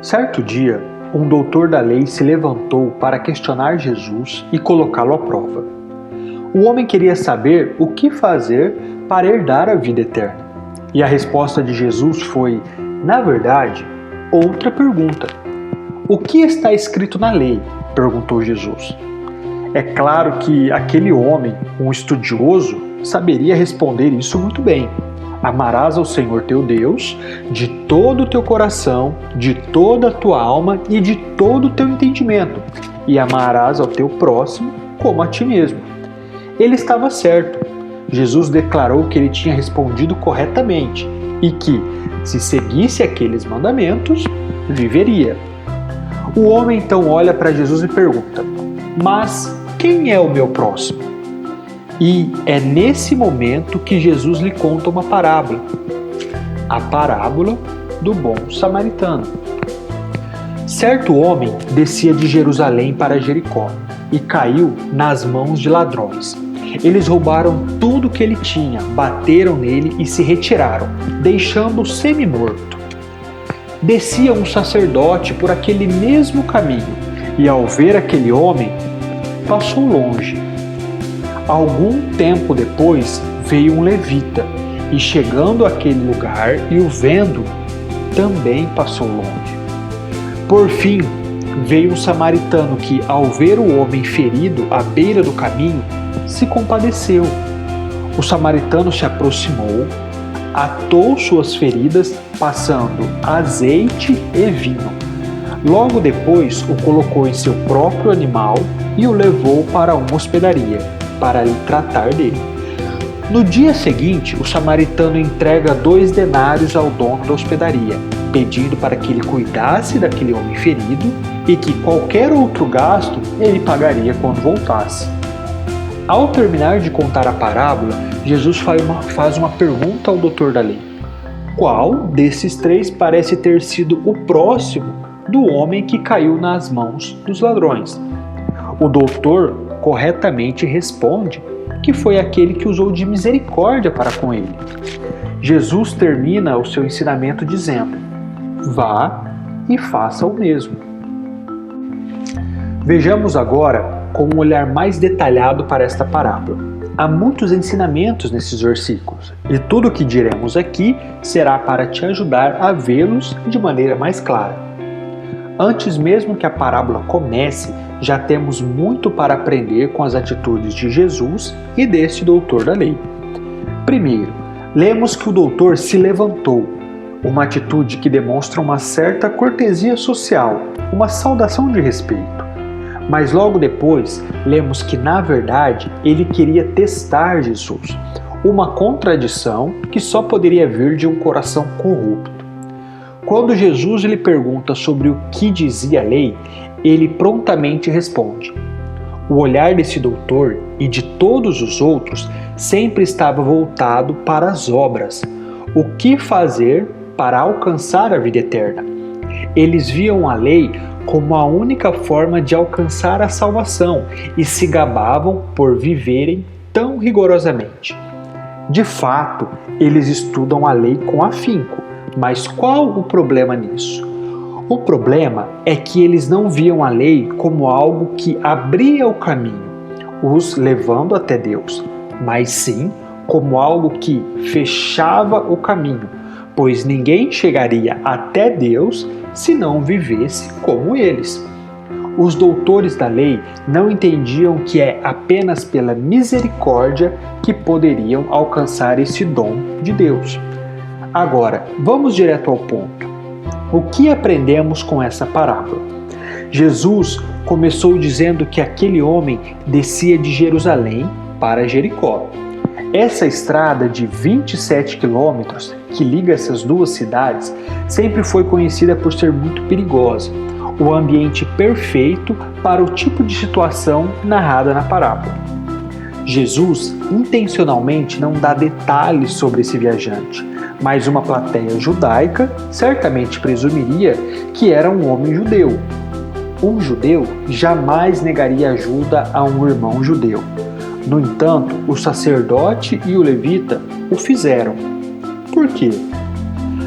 Certo dia, um doutor da lei se levantou para questionar Jesus e colocá-lo à prova. O homem queria saber o que fazer para herdar a vida eterna. E a resposta de Jesus foi, na verdade, outra pergunta. O que está escrito na lei? Perguntou Jesus. É claro que aquele homem, um estudioso, saberia responder isso muito bem. Amarás ao Senhor teu Deus de todo o teu coração, de toda a tua alma e de todo o teu entendimento, e amarás ao teu próximo como a ti mesmo. Ele estava certo. Jesus declarou que ele tinha respondido corretamente e que, se seguisse aqueles mandamentos, viveria. O homem então olha para Jesus e pergunta: mas quem é o meu próximo? E é nesse momento que Jesus lhe conta uma parábola, a parábola do bom samaritano. Certo homem descia de Jerusalém para Jericó e caiu nas mãos de ladrões. Eles roubaram tudo que ele tinha, bateram nele e se retiraram, deixando-o semi-morto. Descia um sacerdote por aquele mesmo caminho e, ao ver aquele homem, passou longe. Algum tempo depois veio um levita e, chegando àquele lugar e o vendo, também passou longe. Por fim, veio um samaritano que, ao ver o homem ferido à beira do caminho, se compadeceu. O samaritano se aproximou, atou suas feridas, passando azeite e vinho. Logo depois o colocou em seu próprio animal e o levou para uma hospedaria, para lhe tratar dele. No dia seguinte, o samaritano entrega 2 denários ao dono da hospedaria, pedindo para que ele cuidasse daquele homem ferido e que qualquer outro gasto ele pagaria quando voltasse. Ao terminar de contar a parábola, Jesus faz uma pergunta ao doutor da lei. Qual desses 3 parece ter sido o próximo do homem que caiu nas mãos dos ladrões? O doutor corretamente responde que foi aquele que usou de misericórdia para com ele. Jesus termina o seu ensinamento dizendo: vá e faça o mesmo. Vejamos agora com um olhar mais detalhado para esta parábola. Há muitos ensinamentos nesses versículos, e tudo o que diremos aqui será para te ajudar a vê-los de maneira mais clara. Antes mesmo que a parábola comece, já temos muito para aprender com as atitudes de Jesus e deste doutor da lei. Primeiro, lemos que o doutor se levantou, uma atitude que demonstra uma certa cortesia social, uma saudação de respeito. Mas logo depois, lemos que, na verdade, ele queria testar Jesus, uma contradição que só poderia vir de um coração corrupto. Quando Jesus lhe pergunta sobre o que dizia a lei, ele prontamente responde. O olhar desse doutor e de todos os outros sempre estava voltado para as obras. O que fazer para alcançar a vida eterna? Eles viam a lei como a única forma de alcançar a salvação e se gabavam por viverem tão rigorosamente. De fato, eles estudam a lei com afinco, mas qual o problema nisso? O problema é que eles não viam a lei como algo que abria o caminho, os levando até Deus, mas sim como algo que fechava o caminho, pois ninguém chegaria até Deus se não vivesse como eles. Os doutores da lei não entendiam que é apenas pela misericórdia que poderiam alcançar esse dom de Deus. Agora, vamos direto ao ponto. O que aprendemos com essa parábola? Jesus começou dizendo que aquele homem descia de Jerusalém para Jericó. Essa estrada de 27 quilômetros que liga essas duas cidades sempre foi conhecida por ser muito perigosa, o ambiente perfeito para o tipo de situação narrada na parábola. Jesus intencionalmente não dá detalhes sobre esse viajante, mas uma plateia judaica certamente presumiria que era um homem judeu. Um judeu jamais negaria ajuda a um irmão judeu. No entanto, o sacerdote e o levita o fizeram. Por quê?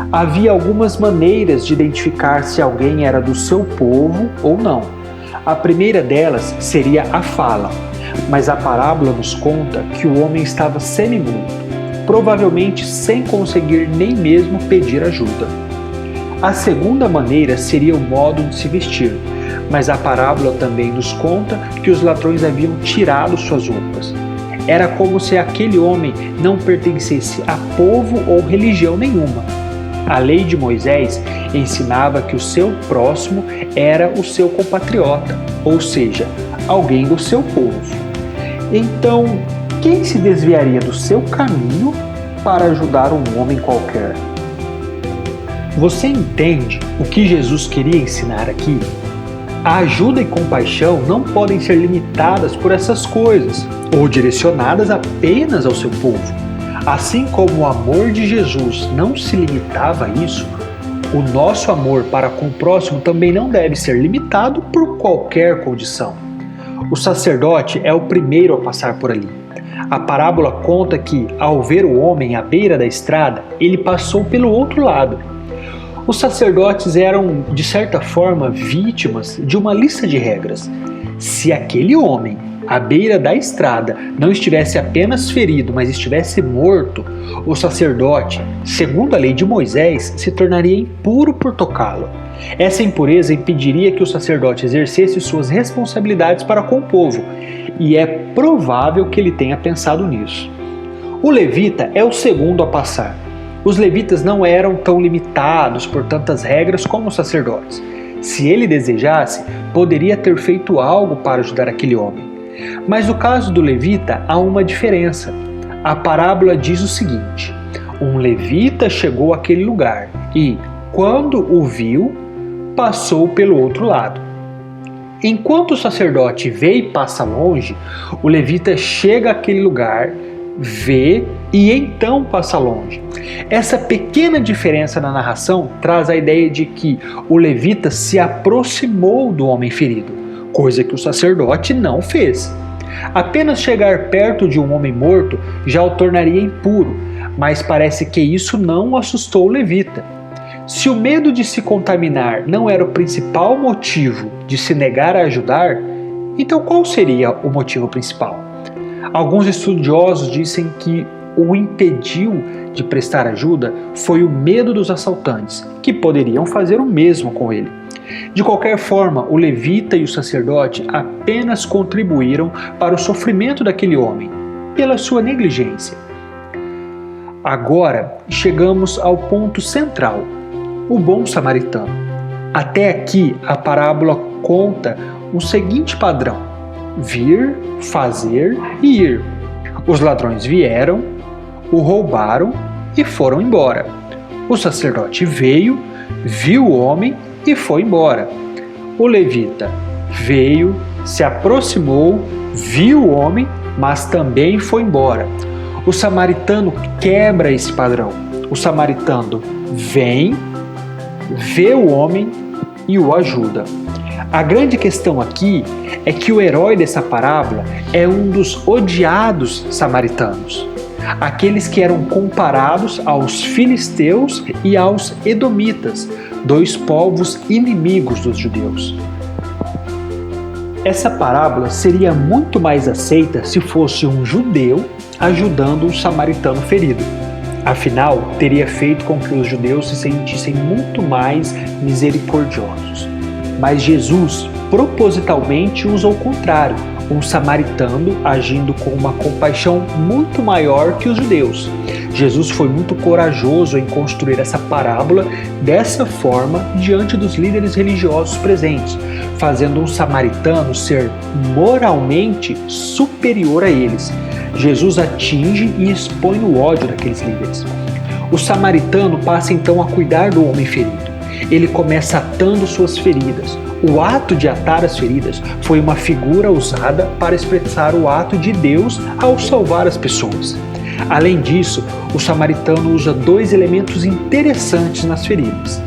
Havia algumas maneiras de identificar se alguém era do seu povo ou não. A primeira delas seria a fala, mas a parábola nos conta que o homem estava semi-mudo, provavelmente sem conseguir nem mesmo pedir ajuda. A segunda maneira seria o modo de se vestir, mas a parábola também nos conta que os ladrões haviam tirado suas roupas. Era como se aquele homem não pertencesse a povo ou religião nenhuma. A lei de Moisés ensinava que o seu próximo era o seu compatriota, ou seja, alguém do seu povo. Então, quem se desviaria do seu caminho para ajudar um homem qualquer? Você entende o que Jesus queria ensinar aqui? A ajuda e compaixão não podem ser limitadas por essas coisas ou direcionadas apenas ao seu povo. Assim como o amor de Jesus não se limitava a isso, o nosso amor para com o próximo também não deve ser limitado por qualquer condição. O sacerdote é o primeiro a passar por ali. A parábola conta que, ao ver o homem à beira da estrada, ele passou pelo outro lado. Os sacerdotes eram, de certa forma, vítimas de uma lista de regras. Se aquele homem, à beira da estrada, não estivesse apenas ferido, mas estivesse morto, o sacerdote, segundo a lei de Moisés, se tornaria impuro por tocá-lo. Essa impureza impediria que o sacerdote exercesse suas responsabilidades para com o povo, e é provável que ele tenha pensado nisso. O levita é o segundo a passar. Os levitas não eram tão limitados por tantas regras como os sacerdotes. Se ele desejasse, poderia ter feito algo para ajudar aquele homem. Mas no caso do levita, há uma diferença. A parábola diz o seguinte: um levita chegou àquele lugar e, quando o viu, passou pelo outro lado. Enquanto o sacerdote vê e passa longe, o levita chega àquele lugar, vê e então passa longe. Essa pequena diferença na narração traz a ideia de que o levita se aproximou do homem ferido, coisa que o sacerdote não fez. Apenas chegar perto de um homem morto já o tornaria impuro, mas parece que isso não assustou o levita. Se o medo de se contaminar não era o principal motivo de se negar a ajudar, então qual seria o motivo principal? Alguns estudiosos dizem que o impediu de prestar ajuda foi o medo dos assaltantes, que poderiam fazer o mesmo com ele. De qualquer forma, o levita e o sacerdote apenas contribuíram para o sofrimento daquele homem, pela sua negligência. Agora, chegamos ao ponto central, o bom samaritano. Até aqui, a parábola conta o seguinte padrão: vir, fazer e ir. Os ladrões vieram, o roubaram e foram embora. O sacerdote veio, viu o homem e foi embora. O levita veio, se aproximou, viu o homem, mas também foi embora. O samaritano quebra esse padrão. O samaritano vem, vê o homem e o ajuda. A grande questão aqui é que o herói dessa parábola é um dos odiados samaritanos, aqueles que eram comparados aos filisteus e aos edomitas, dois povos inimigos dos judeus. Essa parábola seria muito mais aceita se fosse um judeu ajudando um samaritano ferido. Afinal, teria feito com que os judeus se sentissem muito mais misericordiosos. Mas Jesus propositalmente usa o contrário, um samaritano agindo com uma compaixão muito maior que os judeus. Jesus foi muito corajoso em construir essa parábola dessa forma diante dos líderes religiosos presentes, fazendo um samaritano ser moralmente superior a eles. Jesus atinge e expõe o ódio daqueles líderes. O samaritano passa então a cuidar do homem ferido. Ele começa atando suas feridas. O ato de atar as feridas foi uma figura usada para expressar o ato de Deus ao salvar as pessoas. Além disso, o samaritano usa dois elementos interessantes nas feridas: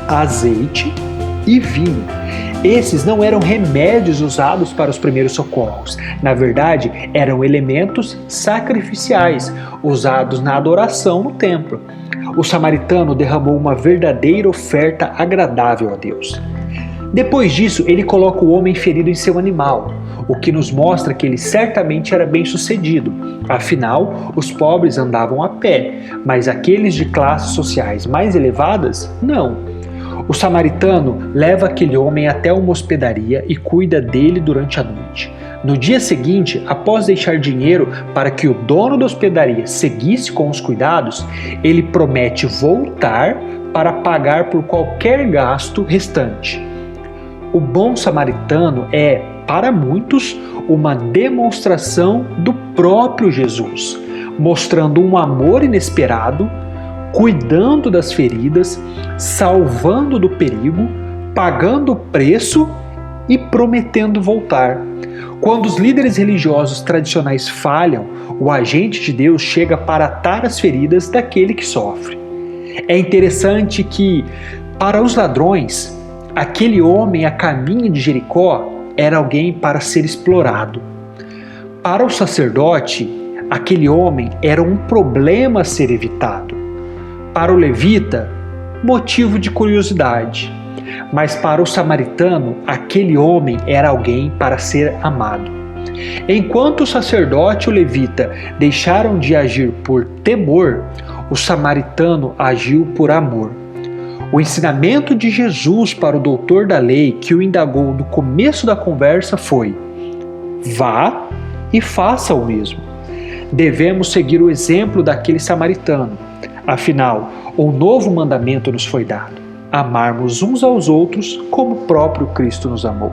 azeite e vinho. Esses não eram remédios usados para os primeiros socorros. Na verdade, eram elementos sacrificiais, usados na adoração no templo. O samaritano derramou uma verdadeira oferta agradável a Deus. Depois disso, ele coloca o homem ferido em seu animal, o que nos mostra que ele certamente era bem-sucedido. Afinal, os pobres andavam a pé, mas aqueles de classes sociais mais elevadas, não. O samaritano leva aquele homem até uma hospedaria e cuida dele durante a noite. No dia seguinte, após deixar dinheiro para que o dono da hospedaria seguisse com os cuidados, ele promete voltar para pagar por qualquer gasto restante. O bom samaritano é, para muitos, uma demonstração do próprio Jesus, mostrando um amor inesperado, cuidando das feridas, salvando do perigo, pagando o preço e prometendo voltar. Quando os líderes religiosos tradicionais falham, o agente de Deus chega para atar as feridas daquele que sofre. É interessante que, para os ladrões, aquele homem a caminho de Jericó era alguém para ser explorado. Para o sacerdote, aquele homem era um problema a ser evitado. Para o levita, motivo de curiosidade. Mas para o samaritano, aquele homem era alguém para ser amado. Enquanto o sacerdote e o levita deixaram de agir por temor, o samaritano agiu por amor. O ensinamento de Jesus para o doutor da lei, que o indagou no começo da conversa, foi: vá e faça o mesmo. Devemos seguir o exemplo daquele samaritano. Afinal, um novo mandamento nos foi dado: amarmos uns aos outros como o próprio Cristo nos amou.